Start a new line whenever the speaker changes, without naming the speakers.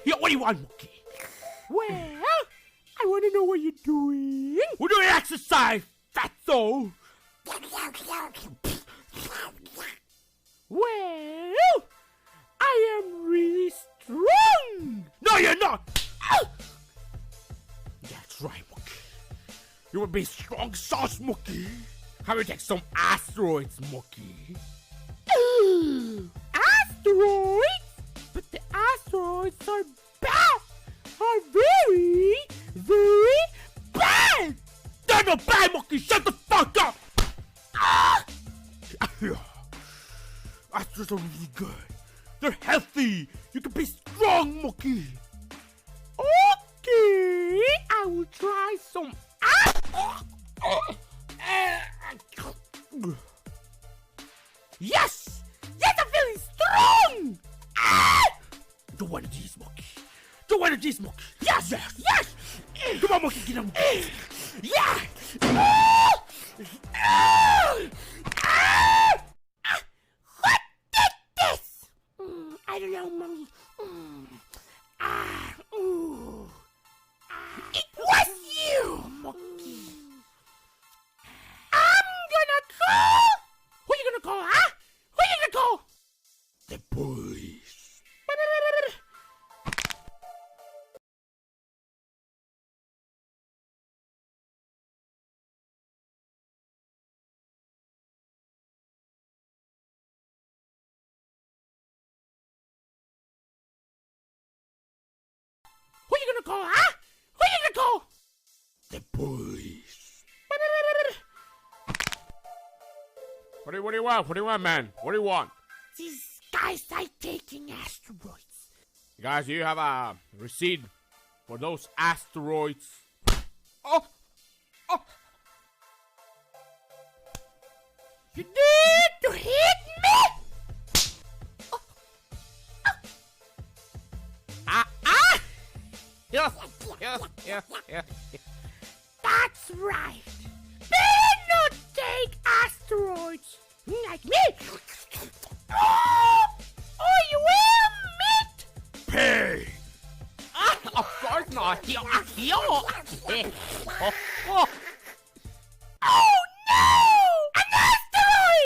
Yeah, what do you want, monkey?
Well, I want to know what you're doing.
We're doing exercise, fatso.
Well, I am really strong.
No, you're not. That's right, monkey. You would be strong sauce, monkey. How we take some asteroids, monkey?
Asteroids? But the asteroids are bad. Are very, very bad.
They're not bad, monkey. Shut the fuck up. Asteroids are really good. They're healthy. You can be strong, monkey.
Okay, I will try some Yes! Yes, I'm feeling strong!
Do one of these, monkey. Do one of these, monkey.
Yes! Yes!
Come on, monkey. Get him.
Yeah! What did this? I don't know, mommy. It was you, monkey. I'm gonna call. Who you gonna call, huh? Who you gonna call?
The police.
Who you gonna call, huh? Who you gonna call?
The police. What do you want? What do you want, man? What do you want?
These guys are taking asteroids.
Guys, do you have a receipt for those asteroids? Oh! Oh!
You need to hit me!
Yes.
That's right. Better not take asteroids like me. Or you will meet.
Pay!
Of course not.